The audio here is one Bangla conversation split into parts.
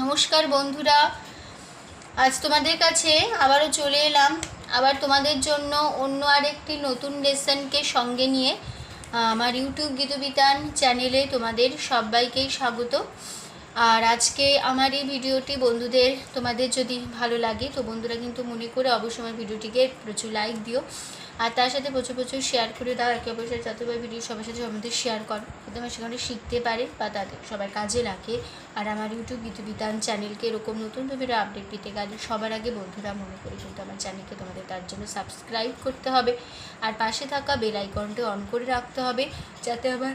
নমস্কার বন্ধুরা, আজ তোমাদের কাছে আবারও চলে এলাম আবার তোমাদের জন্য অন্য আরেকটি নতুন লেসনকে সঙ্গে নিয়ে। আমার ইউটিউব গীতবিতান চ্যানেলে তোমাদের সবাইকেই স্বাগত। আর আজকে আমার এই ভিডিওটি তোমাদের যদি ভালো লাগে তো বন্ধুরা কিন্তু মনে করে অবশ্যই আমার ভিডিওটিকে প্রচুর লাইক দিও, আর তার সাথে প্রচুর প্রচুর শেয়ার করে দাও। একে অপরের সাথে যতবার ভিডিও সবার সাথে সবাই শেয়ার করো, যাতে আমার সেখানে শিখতে পারে বা তাদের সবার কাজে লাগে। আর আমার ইউটিউব গীতবিতান চ্যানেলকে এরকম নতুন ভিডিও আপডেট পেতে গেলে সবার আগে বন্ধুরা মনে করে কিন্তু আমার চ্যানেলকে তোমাদের তার জন্য সাবস্ক্রাইব করতে হবে, আর পাশে থাকা বেল আইকনটি অন করে রাখতে হবে, যাতে আমার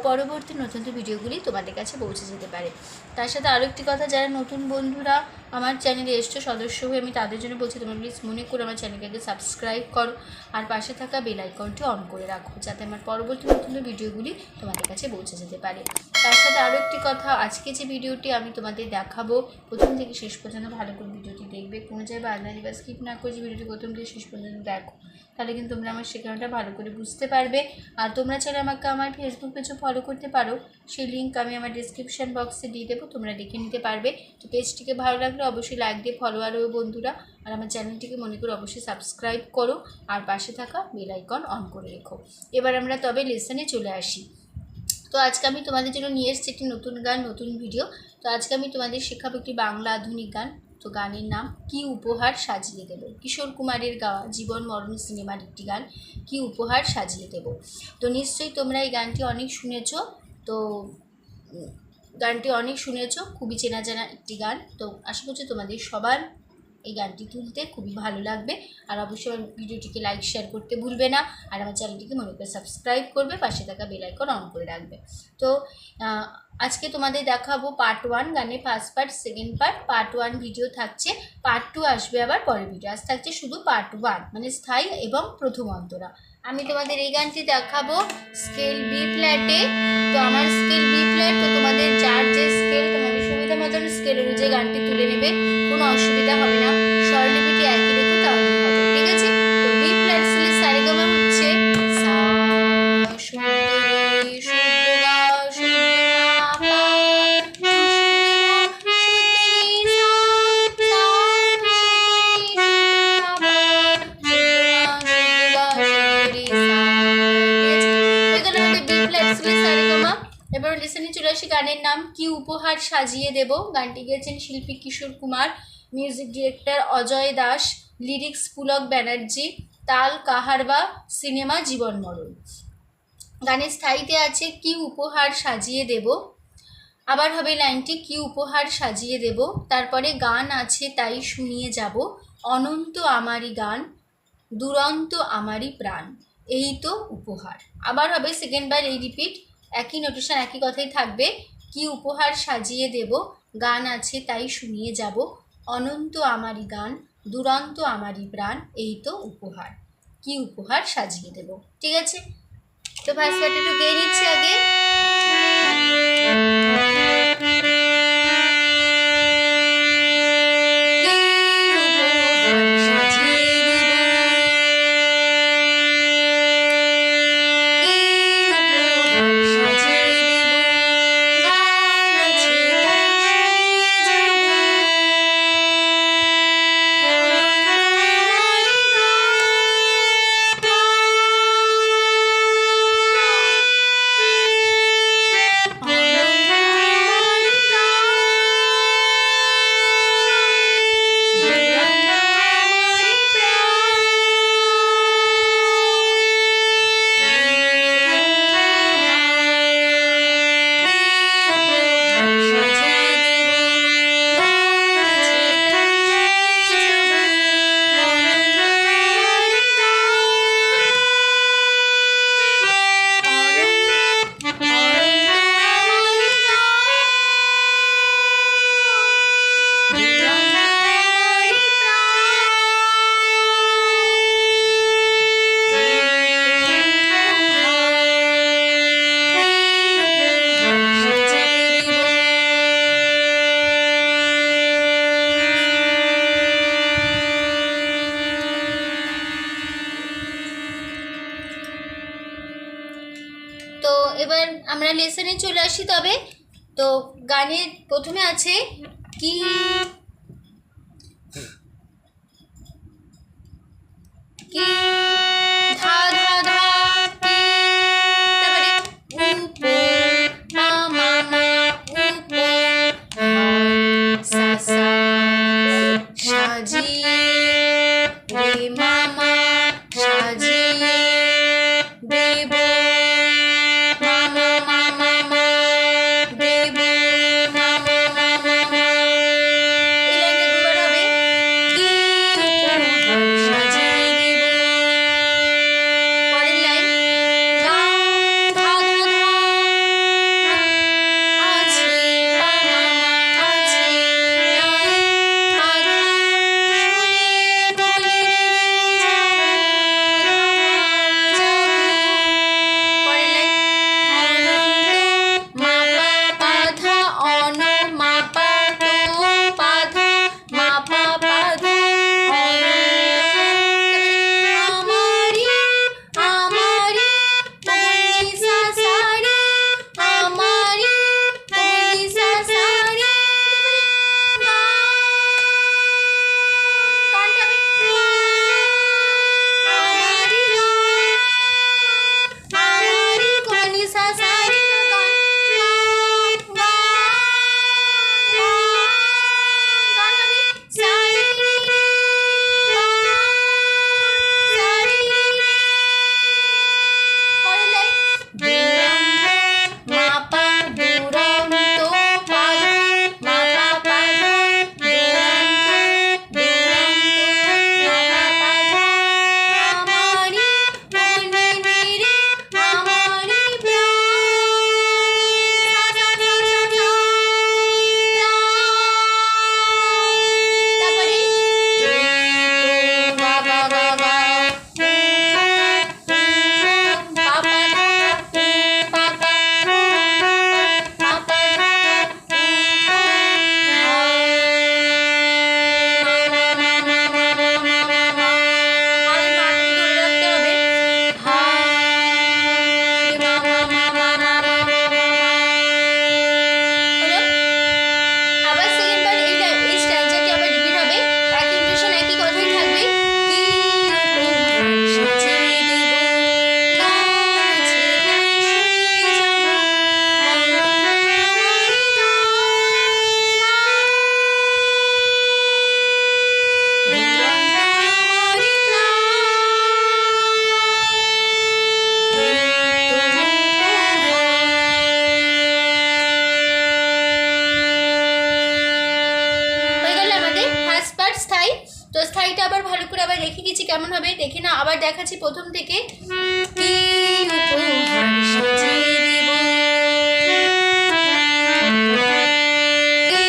পরবর্তী নতুন ভিডিওগুলি তোমাদের কাছে পৌঁছে যেতে পারে। তার সাথে আরও একটি কথা, যারা নতুন বন্ধুরা আমার চ্যানেলে এসছো সদস্য হয়ে, আমি তাদের জন্য বলছি তোমরা প্লিজ মনে করে আমার চ্যানেলকে সাবস্ক্রাইব করো, আর পাশে থাকা বেল আইকনটি অন করে রাখো, যাতে আমার পরবর্তী নতুন ভিডিওগুলি তোমাদের কাছে পৌঁছে যেতে পারে। তার সাথে আরও একটি কথা, আজকে যে ভিডিওটি আমি তোমাদের দেখাবো প্রথম থেকে শেষ পর্যন্ত ভালো করে ভিডিওটি দেখবে, কোনো জায়গায় বাদলানি বা স্কিপ না করে যে ভিডিওটি প্রথম থেকে শেষ পর্যন্ত দেখো, তাহলে কিন্তু তোমরা আমার শেখানোটা ভালো করে বুঝতে পারবে। আর তোমরা চাইলে আমাকে আমার ফেসবুক পেজও ফলো করতে পারো, সেই লিঙ্ক আমি আমার ডিসক্রিপশান বক্সে দিয়ে দেবো, তোমরা দেখে নিতে পারবে। তো পেজটিকে ভালো লাগলে অবশ্যই লাইক দিয়ে ফলো আরও বন্ধুরা, আর আমার চ্যানেলটিকে মনে করে অবশ্যই সাবস্ক্রাইব করো, আর পাশে থাকা বেল আইকন অন করে রেখো। এবার আমরা তবে লেসনে চলে আসি। তো আজকে আমি তোমাদের জন্য নিয়ে এসেছি একটি নতুন গান, নতুন ভিডিও। তো আজকে আমি তোমাদের শেখাবো একটি বাংলা আধুনিক গান। তো গানের নাম কি উপহার সাজিয়ে দেব, কিশোর কুমারের গাওয়া জীবন মরণ সিনেমার একটি গান, কি উপহার সাজিয়ে দেব। তো নিশ্চয়ই তোমরা এই গানটি অনেক শুনেছ, তো গানটি অনেক শুনেছ, খুবই চেনা জানা একটি গান। তো আশা করছি তোমাদের সবার এই গানটি তুলতে খুবই ভালো লাগবে। আর অবশ্যই আমার ভিডিওটিকে লাইক শেয়ার করতে ভুলবে না, আর আমার চ্যানেলটিকে মনে করে সাবস্ক্রাইব করবে, পাশে থাকা বেল আইকন অন করে রাখবে। তো আজকে তোমাদের দেখাবো পার্ট 1 গানের first part, second part. Part 1 video থাকছে, পার্ট 2 আসবে আবার পরের ভিডিও। আজ থাকছে শুধু পার্ট 1 মানে স্থায়ী এবং প্রথম অন্তরা। আমি তোমাদের এই গানটি দেখাবো স্কেল বি ফ্ল্যাটে। তো আমার স্কেল বি ফ্ল্যাট, তো তোমাদের যার যে স্কেল তোমাদের সুবিধা মতন স্কেল অনুযায়ী গানটি তুলে নেবে, কোনো অসুবিধা হবে না। স্বরলিপিটি একই রেখো, তাহলে হবে, ঠিক আছে। তো বি ফ্ল্যাট স্কেলের সারেগামা হচ্ছে সা সুন্দরী সুন্দরা সুন্দরা পা সুন্দরী সা সা সুন্দরী সা, ঠিক আছে। এখানে আমাদের বি ফ্ল্যাট স্কেলের সারেগামা। এবার লিসেনে চলে আসি গানের নাম কি উপহার সাজিয়ে দেব। গানটি গেয়েছেন শিল্পী Kishore Kumar, music director Ajoy Das, lyrics Pulak Banerjee, তাল কাহারবা, সিনেমা জীবন মরণ। গানের স্থায়ীতে আছে কি উপহার সাজিয়ে দেব, আবার হবে লাইনটি কি উপহার সাজিয়ে দেব, তারপরে গান আছে তাই শুনিয়ে যাব, অনন্ত আমারই গান দুরন্ত আমারই প্রাণ, এই তো উপহার। আবার হবে সেকেন্ড বার এই রিপিট, একই নোটেশন একই কথাই থাকবে। কি উপহার সাজিয়ে দেব, গান আছে তাই শুনিয়ে যাব, অনন্ত আমারই গান দুরন্ত আমারই প্রাণ, এই তো উপহার। কি উপহার সাজিয়ে দেব, ঠিক আছে। তো ফার্স্ট পার্ট একটু গেয়ে নিচ্ছি আগে। এবার আমরা লেসনে চলে আসি। তবে তো গানের প্রথমে আছে কি কি ধা ধা ধা কি, তারপরে উপো মা মা মা উপো সা সা সাজিয়ে রে মামা সাজিয়ে দেব মামা মামা মা দেব মামা মামা মা। এই লাইনটা দুবার হবে, কি উপহার সাজিয়ে দেব। পরের লাইন গা ধা ধা ধা আছে মামা আছে নাই আধা শুয়ে বলি যাব। পরের লাইন অনন্ত মাপা পাধা অন মাপা তো পাধা মাপা পাধা আমারি আমারি পলি সা সারে আমারি পলি সা সারে গানটা আমারি আমারি পলি সা সারে গান গান হবে সারে সারে। পরের লাইন দুরন্ত মাপা দুরন্ত পাধা মাপা পাধা দুরন্ত দুরন্ত মাপা পাধা আমারি মনে রে আমারি প্রাণ সা সা সা সা সা তারপরে বা বা বা বা পাপা পাপা পাপা আবার সেকেন্ড বার এই স্ট্যান্ডারটি আবার রিপিট হবে, একই ইন্টেনশন একই কথাই থাকবে। কি উপহার সাজিয়ে দেব গান আছে গান শুয়ে যাব আমারি আমারি হয়ে গেল আমাদের ফার্স্ট পার্ট স্থায়ী। তো স্থায়ীটা আবার ভালো করে আবার রেখে গেছি, কেমন হবে দেখি না, আবার দেখাচ্ছি প্রথম থেকে। কি উপহার সাজিয়ে দেব কি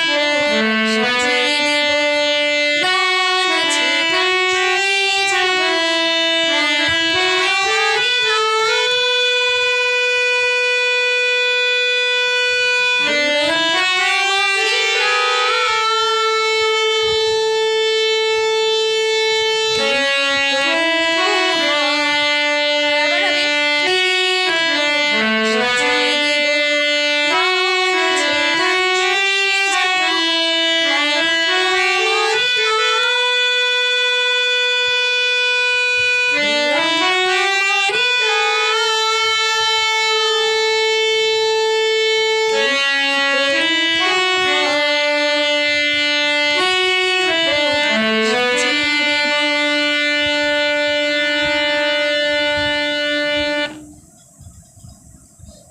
উপহার সাজিয়ে দেব গান আছে গান শুয়ে যাব আমারি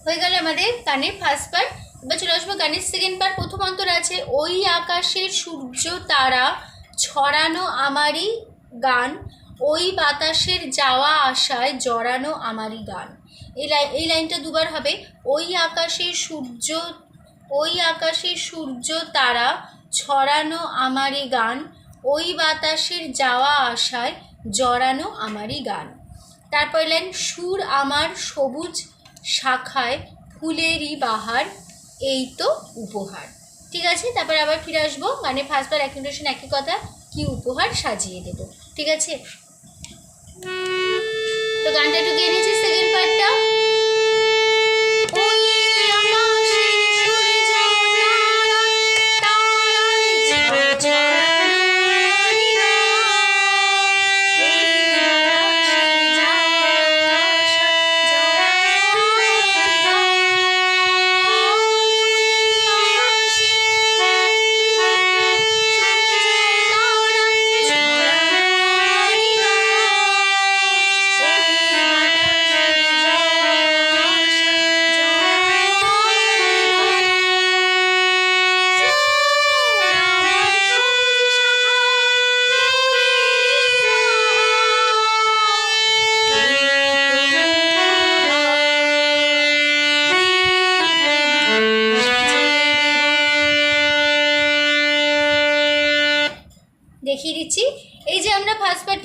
হয়ে গেল আমাদের গানের ফার্স্ট পার্ট। এবার চলে আসবো গানের সেকেন্ড পার্ট। প্রথম অন্তর আছে ওই আকাশের সূর্য তারা ছড়ানো আমারই গান, ওই বাতাসের যাওয়া আশায় জড়ানো আমারই গান। এই লাইনটা দুবার হবে, ওই আকাশের সূর্য তারা ছড়ানো আমারই গান, ওই বাতাসের যাওয়া আশায় জড়ানো আমারই গান। তারপর লাইন সুর আমার সবুজ শাখায় ফুলেরই বাহার, এই তো উপহার। ঠিক আছে, তারপর আবার ফিরে আসবো গানে ফার্স্ট বার এক ইন্টেনশন একই কথা, কি উপহার সাজিয়ে দেব। ঠিক আছে, তো গানটা একটু গিয়ে নিয়েছি সেকেন্ড পার্টটা। ওই আকাশের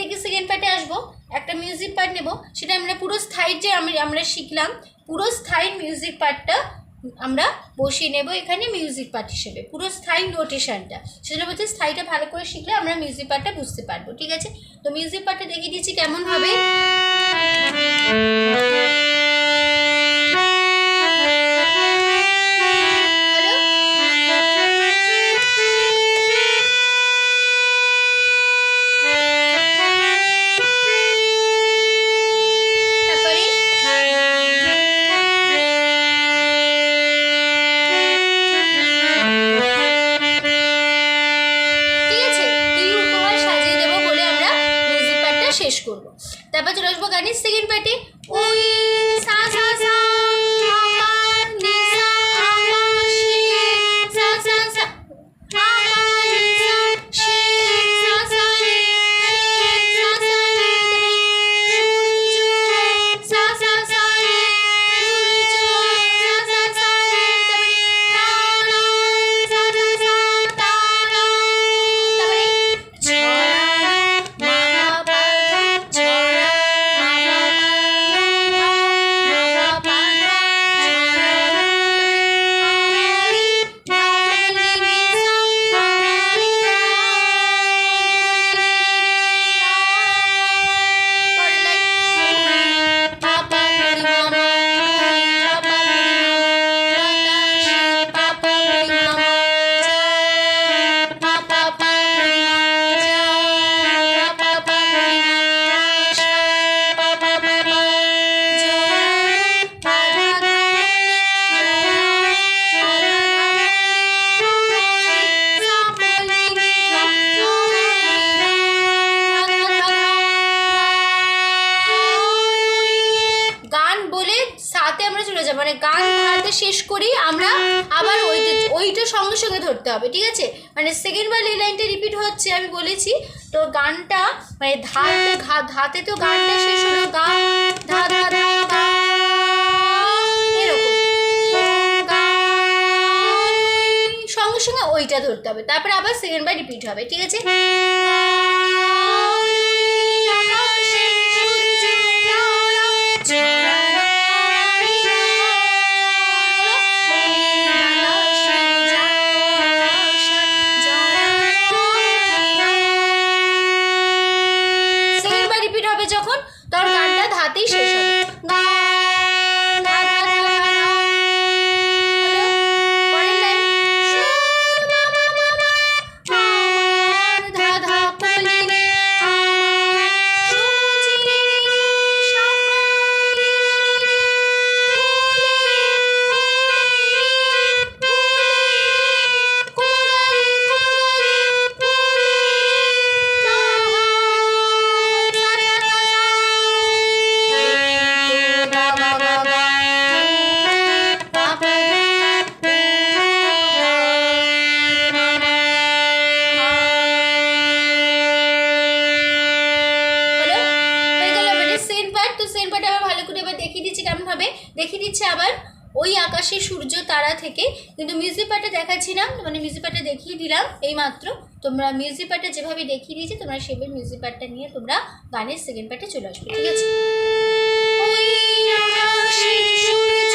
থেকে সেকেন্ড পার্টে আসবো, একটা মিউজিক পার্ট নেব, সেটা আমরা পুরো স্থায়ীর যে আমরা শিখলাম পুরো স্থায়ী মিউজিক পার্টটা আমরা বসিয়ে নেব এখানে মিউজিক পার্ট হিসেবে, পুরো স্থায়ী নোটেশনটা, সেটা বলতে স্থায়ীটা ভালো করে শিখলে আমরা মিউজিক পার্টটা বুঝতে পারবো। ঠিক আছে, তো মিউজিক পার্টটা দেখিয়ে দিচ্ছি কেমন হবে। শেষ করবো, তারপর চলে আসবো গানের সেকেন্ড পার্টে। ওই সা সা সা নি সা আকাশে সা সা সা আকাশে সা সা রে সা সা রে সূর্য সা সা সা রে সূর্য সা সা সা রে তারা সা সা সা তারা, মানে গান ধাতে শেষ করি আমরা, আবার ওইটা সঙ্গে সঙ্গে ধরতে হবে। ঠিক আছে, মানে সেকেন্ড বার এই লাইনটা রিপিট হচ্ছে আমি বলেছি, তো গানটা মানে ধাতে তো গানটা শেষ হলো গা ধা ধা ধা গা এরকম, সঙ্গে সঙ্গে ওইটা ধরতে হবে, তারপরে আবার সেকেন্ড বার রিপিট হবে। ঠিক আছে, যখন তোর গানটা ধাতেই শেষ হবে। দেখিয়ে দিচ্ছে আবার ওই আকাশে সূর্য তারা থেকে, কিন্তু মিউজিক পার্টে দেখাচ্ছিলাম, মানে মিউজিক পার্টে দেখিয়ে দিলাম এই মাত্র। তোমরা মিউজিক পার্টে যেভাবে দেখিয়ে দিয়েছি তোমরা সেভাবে মিউজিক পার্টটা নিয়ে তোমরা গানের সেকেন্ড পার্টে চলে আসবে। ঠিক আছে, ওই আকাশে সূর্য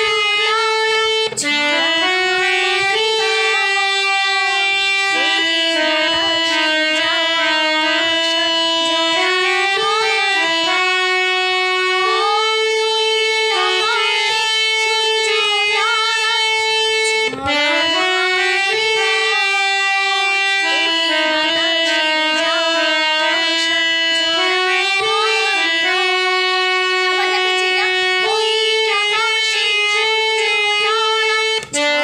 তারা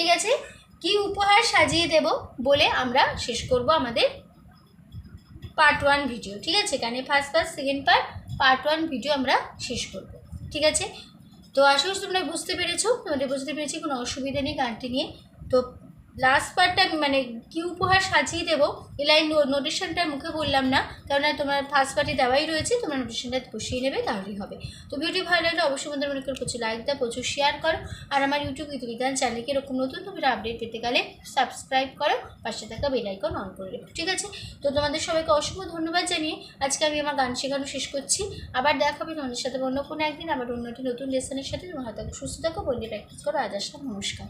ঠিক আছে, কি উপহার সাজিয়ে দেব বলে আমরা শেষ করব আমাদের পার্ট 1 ভিডিও। ঠিক আছে, এখানে ফার্স্ট সেকেন্ড পার্ট 1 ভিডিও আমরা শেষ করব। ঠিক আছে, তো আশা করি তোমরা বুঝতে পেরেছো, তোমাদের বুঝতে পেরেছি, কোনো অসুবিধা নেই গানটি নিয়ে। তো লাস্ট পার্টটা আমি মানে কী উপহার সাজিয়ে দেবো এই লাইন নোটেশনটা মুখে বললাম না, কারণ তোমার ফার্স্ট পার্টে দেওয়াই রয়েছে, তোমরা নোটেশনটা বসিয়ে নেবে তাহলেই হবে। তো ভিডিও ভালো লাগলে অবশ্যই তোমাদের মনে করে প্রচুর লাইক দাও, প্রচুর শেয়ার করো, আর আমার ইউটিউব বিধান চ্যানেলকে এরকম নতুন তোমরা আপডেট পেতে গেলে সাবস্ক্রাইব করো, পাশে থাকা বেল আইকন অন করে রেখো। ঠিক আছে, তো তোমাদের সবাইকে অসংখ্য ধন্যবাদ জানিয়ে আজকে আমি আমার গান শেখানো শেষ করছি। আবার দেখা হবে তোমাদের সাথে অন্য কোনো একদিন, আবার অন্য একটি নতুন লেসনের সাথে। তোমার হাতে সুস্থ থাকো, বললে প্র্যাকটিস করো। আজ আসলাম, নমস্কার।